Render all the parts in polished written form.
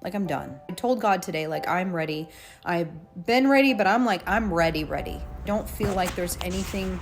Like, I'm done. I told God today, like, I'm ready. I've been ready, but I'm like, I'm ready. Don't feel like there's anything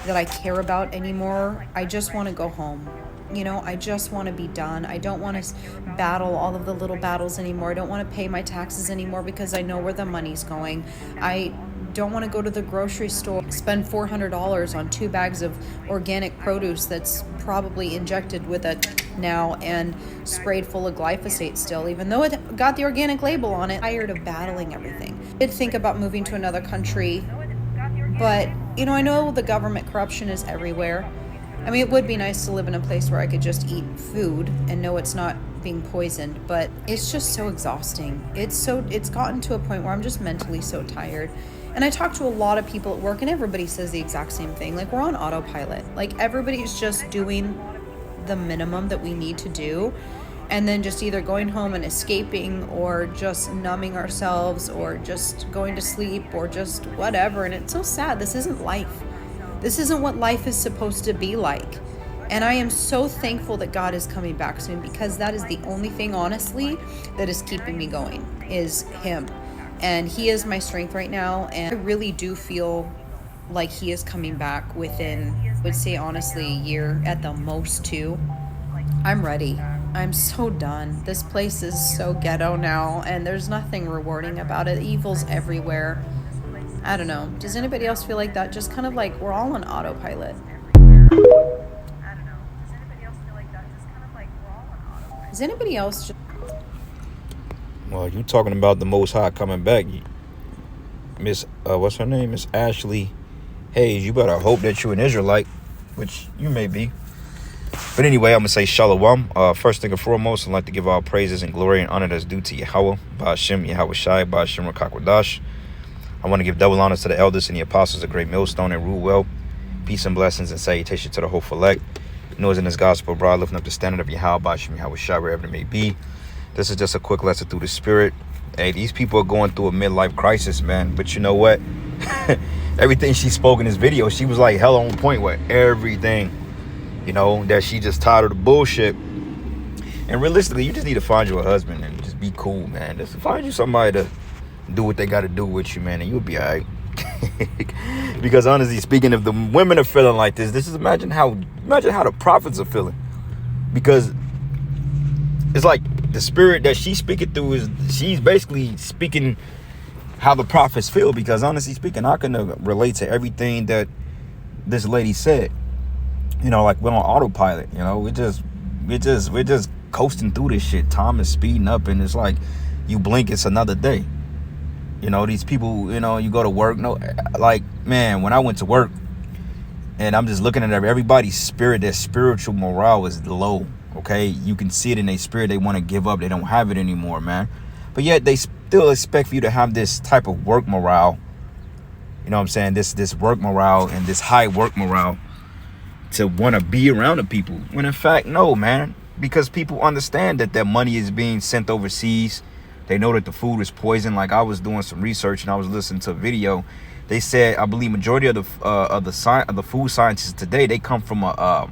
that I care about anymore. I just want to go home. I just want to be done. I don't want to battle all of the little battles anymore. I don't want to pay my taxes anymore because I know where the money's going. I don't want to go to the grocery store, spend $400 on 2 bags of organic produce that's probably injected with a now and sprayed full of glyphosate still, even though it got the organic label on it. I'm tired of battling everything. I did think about moving to another country, but, I know the government corruption is everywhere. I mean, it would be nice to live in a place where I could just eat food and know it's not being poisoned, but it's just so exhausting. It's gotten to a point where I'm just mentally so tired. And I talk to a lot of people at work, and everybody says the exact same thing. Like, we're on autopilot. Like, everybody's just doing the minimum that we need to do, and then just either going home and escaping, or just numbing ourselves, or just going to sleep, or just whatever. And it's so sad. This isn't life. This isn't what life is supposed to be like. And I am so thankful that God is coming back soon, because that is the only thing, honestly, that is keeping me going, is Him. And He is my strength right now. And I really do feel like He is coming back within, I would say honestly, a year at the most, 2. I'm ready. I'm so done. This place is so ghetto now, and there's nothing rewarding about it. Evil's everywhere. I don't know. Does anybody else feel like that? Just kind of like we're all on autopilot. Is anybody else just... Well, you talking about the Most High coming back, Miss what's her name, Miss Ashley Hayes? You better hope that you're an Israelite, which you may be. But anyway, I'm gonna say Shalom. First thing and foremost, I'd like to give all praises and glory and honor that's due to Yahweh, Ba'ashem Yahweh Shai, Ba'ashem Rakakwadash. I want to give double honors to the elders and the apostles of Great Millstone and rule well. Peace and blessings and salutation to the whole elect. Noise in this gospel, broad, lifting up the standard of Yahweh, Ba'ashem Yahweh Shai, wherever it may be. This is just a quick lesson through the spirit. Hey, these people are going through a midlife crisis, man. But you know what? Everything she spoke in this video, she was like hell on point with everything. That she just tired of the bullshit. And realistically, you just need to find you a husband and just be cool, man. Just find you somebody to do what they got to do with you, man, and you'll be all right. Because honestly speaking, if the women are feeling like this is imagine how the prophets are feeling. Because it's like the spirit that she's speaking through she's basically speaking how the prophets feel. Because honestly speaking, I can relate to everything that this lady said. Like we're on autopilot. We're just coasting through this shit. Time is speeding up, and it's like you blink, it's another day. These people, you go to work. No, like, man, when I went to work and I'm just looking at everybody's spirit, their spiritual morale is low. Okay, you can see it in their spirit. They want to give up. They don't have it anymore, man. But yet they still expect for you to have this type of work morale. You know what I'm saying? This work morale and this high work morale to want to be around the people. When in fact, no, man. Because people understand that their money is being sent overseas. They know that the food is poison. Like, I was doing some research and I was listening to a video. They said, I believe majority of the food scientists today, they come from I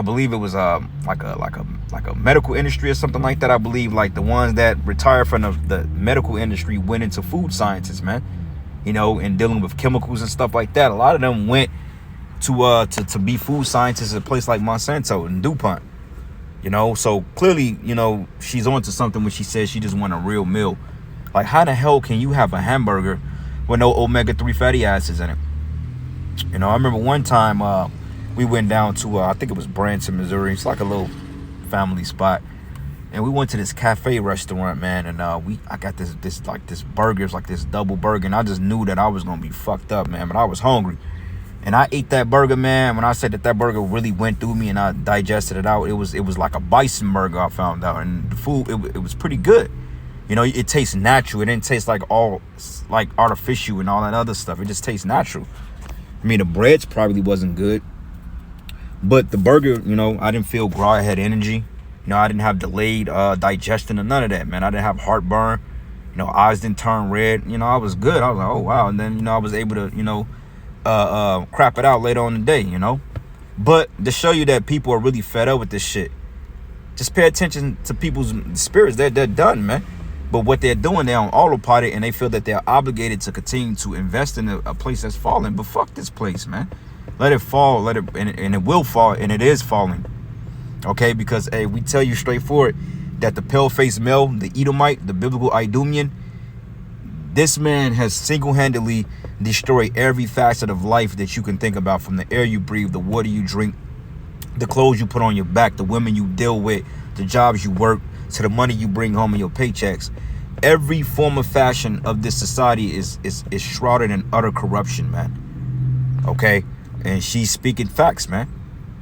believe it was like a medical industry or something like that. I believe like the ones that retired from the medical industry went into food sciences, man. And dealing with chemicals and stuff like that. A lot of them went to be food scientists at a place like Monsanto and DuPont. So clearly, she's onto something when she says she just want a real meal. Like, how the hell can you have a hamburger with no omega-3 fatty acids in it? I remember one time we went down to, I think it was Branson, Missouri. It's like a little family spot. And we went to this cafe restaurant, man. And I got this burger. It's like this double burger. And I just knew that I was going to be fucked up, man. But I was hungry. And I ate that burger, man. When I said that burger really went through me and I digested it out, it was like a bison burger, I found out. And the food, it was pretty good. It tastes natural. It didn't taste like all like artificial and all that other stuff. It just tastes natural. I mean, the breads probably wasn't good. But the burger, I didn't feel raw. I had energy. I didn't have delayed digestion or none of that, man. I didn't have heartburn. Eyes didn't turn red. I was good. I was like, oh, wow. And then, I was able to, crap it out later on in the day, But to show you that people are really fed up with this shit, Just pay attention to people's spirits. They're done, man. But what they're doing, they're on autopilot, and they feel that they're obligated to continue to invest in a place that's falling. But fuck this place, man. Let it fall, and it will fall, and it is falling. Okay, because hey, we tell you straightforward that the pale-faced male, the Edomite, the biblical Idumean, this man has single-handedly destroyed every facet of life that you can think about, from the air you breathe, the water you drink, the clothes you put on your back, the women you deal with, the jobs you work, to the money you bring home in your paychecks. Every form of fashion of this society is shrouded in utter corruption, man. Okay? And she's speaking facts, man.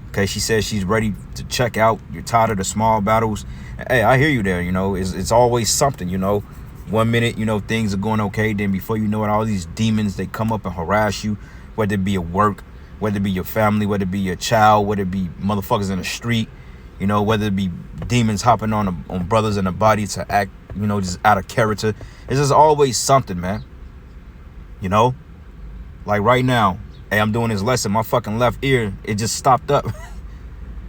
Okay, she says she's ready to check out. You're tired of the small battles. Hey, I hear you there, you know. It's always something, you know. 1 minute, you know, things are going okay. Then before you know it, all these demons, they come up and harass you, whether it be at work, whether it be your family, whether it be your child, whether it be motherfuckers in the street, you know, whether it be demons hopping on brothers in the body to act, you know, just out of character. It's just always something, man. You know? Like right now, hey, I'm doing this lesson. My fucking left ear, it just stopped up.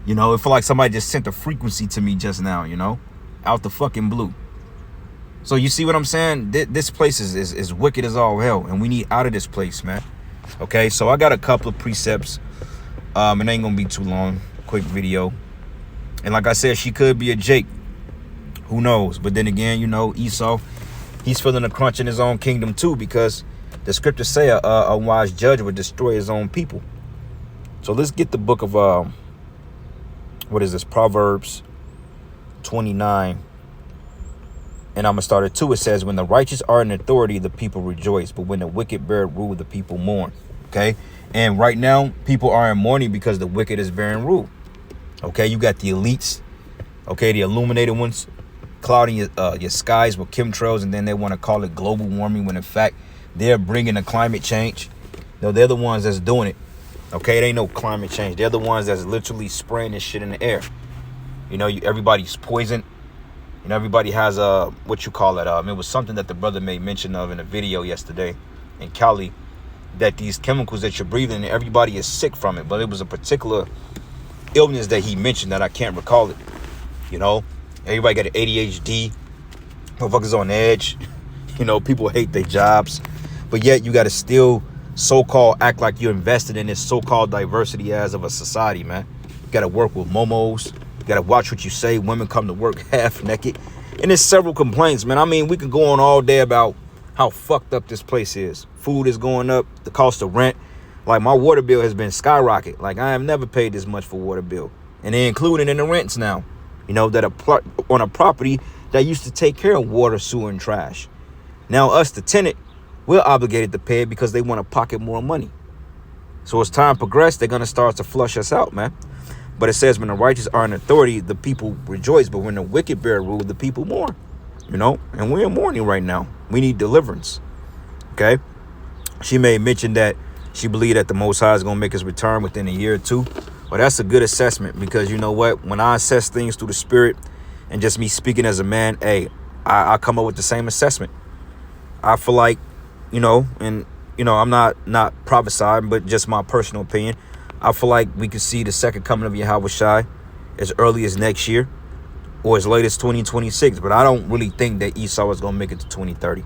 You know, it felt like somebody just sent a frequency to me just now, you know? Out the fucking blue. So you see what I'm saying? This place is wicked as all hell, and we need out of this place, man. Okay, so I got a couple of precepts. It ain't gonna be too long. Quick video. And like I said, she could be a Jake. Who knows? But then again, you know, Esau, he's feeling a crunch in his own kingdom too, because the scriptures say a wise judge would destroy his own people. So let's get the book of, what is this? Proverbs 29. And I'm going to start at 2. It says, when the righteous are in authority, the people rejoice. But when the wicked bear rule, the people mourn. Okay? And right now, people are in mourning because the wicked is bearing rule. Okay? You got the elites. Okay? The illuminated ones clouding your skies with chemtrails. And then they want to call it global warming, when in fact, they're bringing the climate change. No, they're the ones that's doing it. Okay? It ain't no climate change. They're the ones that's literally spraying this shit in the air. You know, everybody's poisoned. You know, everybody has what you call it. It was something that the brother made mention of in a video yesterday in Cali, that these chemicals that you're breathing, everybody is sick from it. But it was a particular illness that he mentioned that I can't recall it. You know, everybody got an ADHD. Motherfuckers on edge. You know, people hate their jobs. But yet you got to still so-called act like you're invested in this so-called diversity as of a society, man. You got to work with momos. You got to watch what you say. Women come to work half naked. And there's several complaints, man. I mean, we can go on all day about how fucked up this place is. Food is going up. The cost of rent. Like, my water bill has been skyrocketed. Like, I have never paid this much for water bill. And they're including in the rents now. You know, that are on a property that used to take care of water, sewer, and trash. Now, us, the tenant, we're obligated to pay it because they want to pocket more money. So as time progresses, they're going to start to flush us out, man. But it says when the righteous are in authority, the people rejoice. But when the wicked bear rule, the people mourn. You know, and we're in mourning right now. We need deliverance. Okay. She made mention that she believed that the Most High is going to make his return within a year or two. Well, that's a good assessment, because you know what? When I assess things through the spirit and just me speaking as a man, hey, I come up with the same assessment. I feel like, you know, and, you know, I'm not prophesying, but just my personal opinion. I feel like we could see the second coming of Yahweh Shai as early as next year or as late as 2026. But I don't really think that Esau is going to make it to 2030.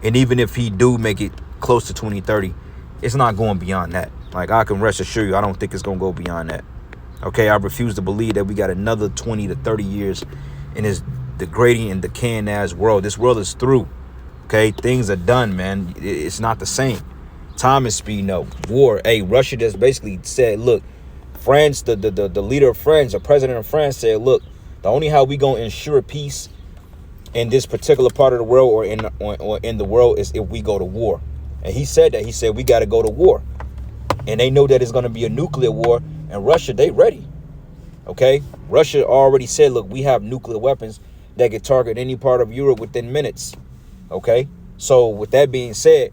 And even if he do make it close to 2030, it's not going beyond that. Like, I can rest assure you, I don't think it's going to go beyond that. Okay, I refuse to believe that we got another 20 to 30 years in this degrading and decaying ass world. This world is through. Okay, things are done, man. It's not the same. Time is speeding up. War. Hey, Russia just basically said, look, France, the leader of France, the president of France said, look, the only how we gonna ensure peace in this particular part of the world or in the world is if we go to war. And he said that. He said we got to go to war. And they know that it's going to be a nuclear war. And Russia, they ready. Okay? Russia already said, look, we have nuclear weapons that can target any part of Europe within minutes. Okay? So with that being said,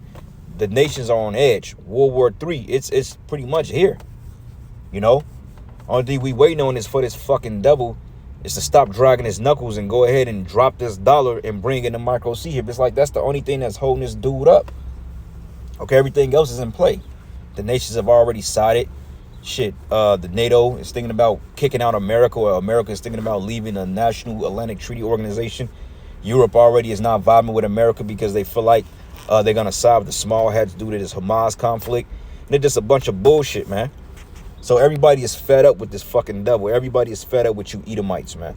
the nations are on edge. World War III, it's pretty much here. You know? Only thing we waiting on is for this fucking devil is to stop dragging his knuckles and go ahead and drop this dollar and bring in the micro C here. It's like that's the only thing that's holding this dude up. Okay, everything else is in play. The nations have already sided. The NATO is thinking about kicking out America, or America is thinking about leaving the National Atlantic Treaty Organization. Europe already is not vibing with America because they feel like they're going to side with the small hats due to this Hamas conflict. And it's just a bunch of bullshit, man. So everybody is fed up with this fucking devil. Everybody is fed up with you Edomites, man.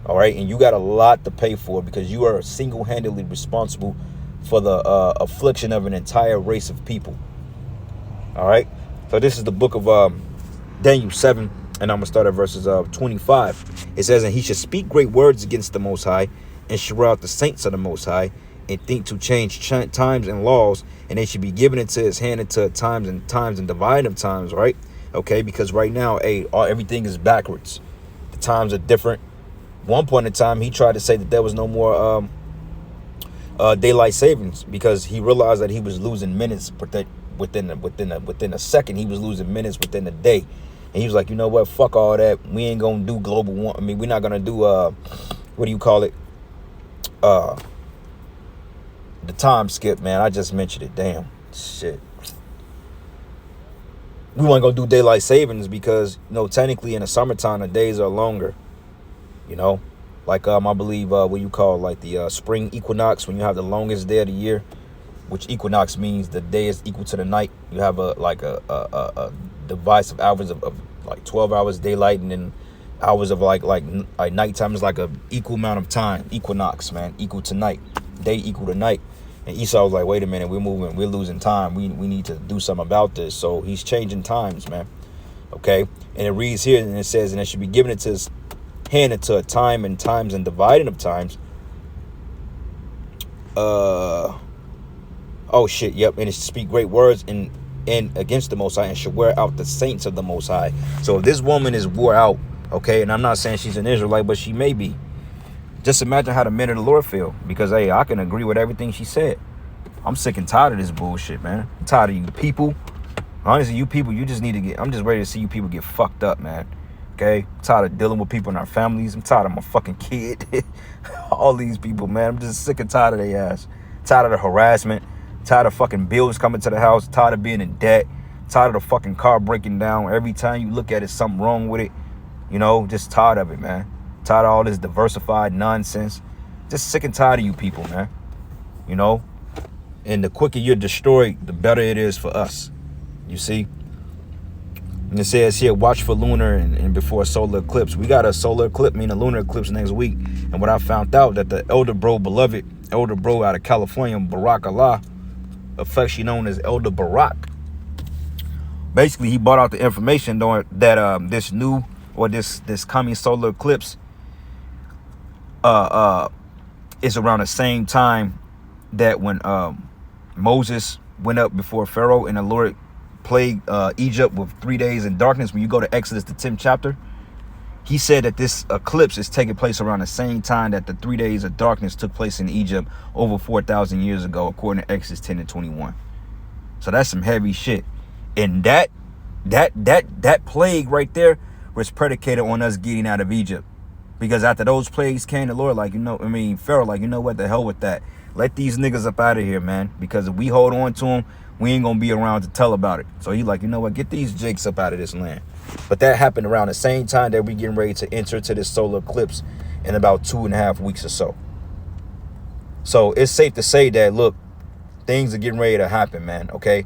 All right? And you got a lot to pay for because you are single-handedly responsible for the affliction of an entire race of people. All right? So this is the book of Daniel 7, and I'm going to start at verses 25. It says, and he should speak great words against the Most High, and swear out the saints of the Most High, and think to change times and laws, and they should be given into his hand into times and dividing of times, right? Okay, because right now, everything is backwards. The times are different. One point in time, he tried to say that there was no more daylight savings because he realized that he was losing minutes within a second. He was losing minutes within a day, and he was like, you know what? Fuck all that. We ain't gonna do global warming. I mean, we're not gonna do what do you call it? The time skip, man. I just mentioned it. Damn, shit. We weren't gonna do daylight savings because, you know, technically in the summertime the days are longer. You know, like I believe what you call like the spring equinox, when you have the longest day of the year, which equinox means the day is equal to the night. You have a device of hours of like 12 hours daylight, and then hours of like nighttime is like a equal amount of time. Equinox, man, equal to night. Day equal to night. And Esau was like, wait a minute, we're losing time. We need to do something about this. So he's changing times, man. Okay. And it reads here, and it says, and it should be given into his hand into a time and times and dividing of times. Oh shit, yep. And it should speak great words and against the Most High, and should wear out the saints of the Most High. So if this woman is wore out, okay, and I'm not saying she's an Israelite, but she may be. Just imagine how the men of the Lord feel. Because, hey, I can agree with everything she said. I'm sick and tired of this bullshit, man. I'm tired of you people. Honestly, you people, you just need to get... I'm just ready to see you people get fucked up, man. Okay? I'm tired of dealing with people in our families. I'm tired of my fucking kid. All these people, man. I'm just sick and tired of their ass. Tired of the harassment. Tired of fucking bills coming to the house. Tired of being in debt. Tired of the fucking car breaking down. Every time you look at it, something wrong with it. You know, just tired of it, man. Tired of all this diversified nonsense. Just sick and tired of you people, man. You know? And the quicker you're destroyed, the better it is for us. You see? And it says here, watch for lunar and before solar eclipse. We got a solar eclipse, a lunar eclipse next week. And what I found out, that the elder bro out of California, Barack Allah, affectionately known as Elder Barack. Basically, he brought out the information that this new, or this coming solar eclipse is around the same time that when Moses went up before Pharaoh and the Lord plagued Egypt with 3 days in darkness. When you go to Exodus, the 10th chapter, he said that this eclipse is taking place around the same time that the 3 days of darkness took place in Egypt over 4,000 years ago, according to Exodus 10 and 21. So that's some heavy shit. And that plague right there was predicated on us getting out of Egypt. Because after those plagues came, the Lord, Pharaoh, like, you know what, the hell with that. Let these niggas up out of here, man. Because if we hold on to them, we ain't going to be around to tell about it. So he like, you know what, get these jakes up out of this land. But that happened around the same time that we getting ready to enter to this solar eclipse in about 2.5 weeks or so. So it's safe to say that, look, things are getting ready to happen, man, okay?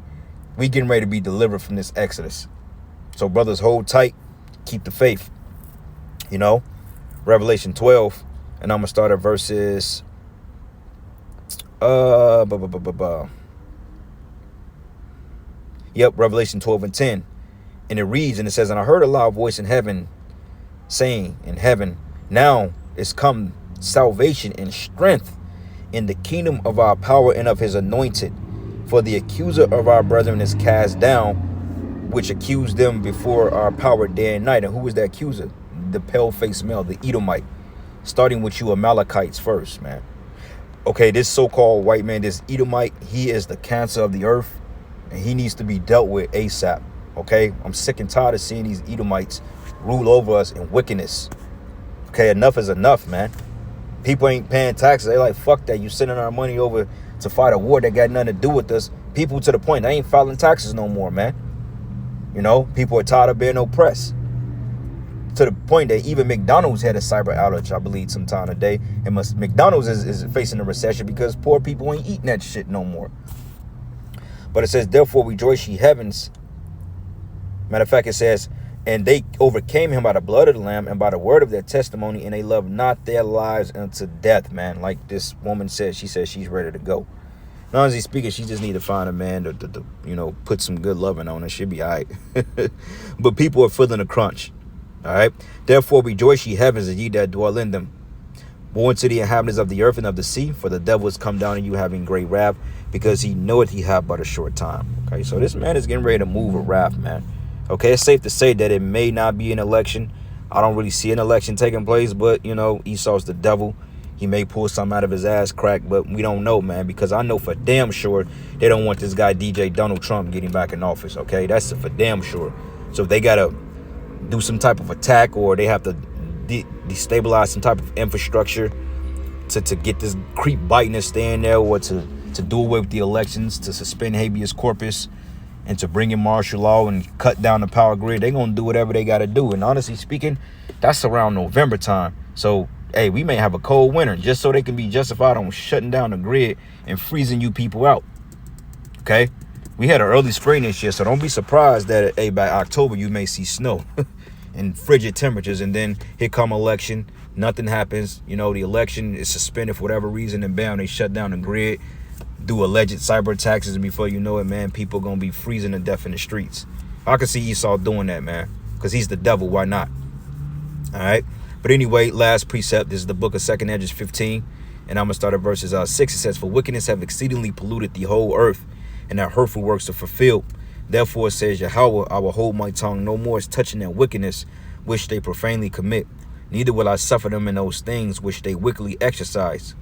We getting ready to be delivered from this Exodus. So brothers, hold tight, keep the faith, you know? Revelation 12, and I'm going to start at verses, Revelation 12 and 10. And it reads, and it says, and I heard a loud voice in heaven saying, in heaven, now is come salvation and strength in the kingdom of our power and of his anointed. For the accuser of our brethren is cast down, which accused them before our power day and night. And who is the accuser? The pale-faced male, the Edomite. Starting with you Amalekites first, man. Okay, this so-called white man, this Edomite, he is the cancer of the earth, and he needs to be dealt with ASAP. Okay, I'm sick and tired of seeing these Edomites rule over us in wickedness. Okay, enough is enough, man. People ain't paying taxes. They like, fuck that. You sending our money over to fight a war that got nothing to do with us. People to the point, they ain't filing taxes no more, man. You know, people are tired of being oppressed. To the point that even McDonald's had a cyber outage, I believe, sometime today. And McDonald's is facing a recession because poor people ain't eating that shit no more. But it says, therefore rejoice ye heavens. Matter of fact, it says, and they overcame him by the blood of the Lamb and by the word of their testimony, and they loved not their lives unto death, man. Like this woman said, she says she's ready to go. Not honestly speaking, she just need to find a man to you know, put some good loving on her. She'll be all right. But people are feeling the crunch. All right. Therefore rejoice ye heavens, and ye that dwell in them. Woe unto the inhabitants of the earth and of the sea, for the devil is come down on you having great wrath, because he knoweth he have but a short time. Okay, so this man is getting ready to move with wrath, man. Okay, it's safe to say that it may not be an election. I don't really see an election taking place, but, you know, Esau's the devil. He may pull something out of his ass crack, but we don't know, man, because I know for damn sure they don't want this guy DJ Donald Trump getting back in office, okay? That's for damn sure. So if they got to do some type of attack, or they have to destabilize some type of infrastructure to get this creep biting to stay in there, or to do away with the elections, to suspend habeas corpus, and to bring in martial law and cut down the power grid, they're going to do whatever they got to do. And honestly speaking, that's around November time. So, hey, we may have a cold winter just so they can be justified on shutting down the grid and freezing you people out. Okay? We had an early spring this year, so don't be surprised that, hey, by October you may see snow and frigid temperatures. And then here come election, nothing happens. You know, the election is suspended for whatever reason, and bam, they shut down the grid, do alleged cyber attacks, and before you know it, man, people gonna be freezing to death in the streets. I can see Esau doing that, man, because he's the devil. Why not? All right. But anyway, last precept, this is the book of 2nd Esdras 15, and I'm gonna start at verses 6. It says, for wickedness have exceedingly polluted the whole earth, and their hurtful works are fulfilled. Therefore says Yahweh, I will hold my tongue no more as touching their wickedness which they profanely commit, neither will I suffer them in those things which they wickedly exercise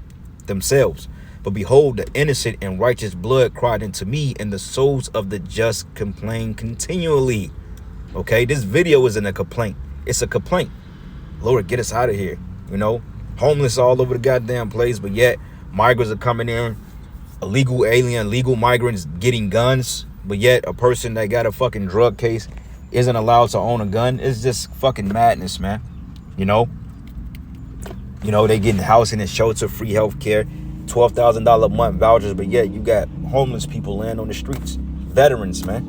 themselves. But behold, the innocent and righteous blood cried unto me, and the souls of the just complain continually. Okay, this video isn't a complaint. It's a complaint. Lord, get us out of here. You know, homeless all over the goddamn place, but yet migrants are coming in, illegal alien, legal migrants getting guns, but yet a person that got a fucking drug case isn't allowed to own a gun. It's just fucking madness, man. You know, they getting housing and shelter, free health care, $12,000 a month vouchers, but yet you got homeless people laying on the streets, veterans, man.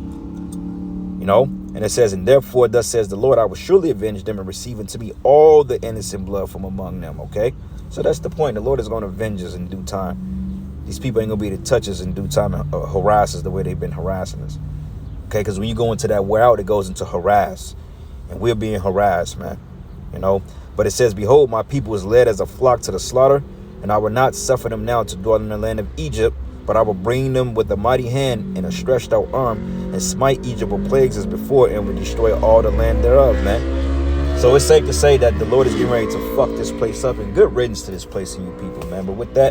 You know, and it says, and therefore thus says the Lord, I will surely avenge them and receive unto me all the innocent blood from among them. Okay, so that's the point. The Lord is going to avenge us in due time. These people ain't gonna be able to touch us in due time and harass us the way they've been harassing us. Okay, because when you go into that wear out, it goes into harass, and we're being harassed, man. You know, but it says, behold, my people is led as a flock to the slaughter, and I will not suffer them now to dwell in the land of Egypt, but I will bring them with a mighty hand and a stretched out arm, and smite Egypt with plagues as before, and will destroy all the land thereof, man. So it's safe to say that the Lord is getting ready to fuck this place up, and good riddance to this place and you people, man. But with that,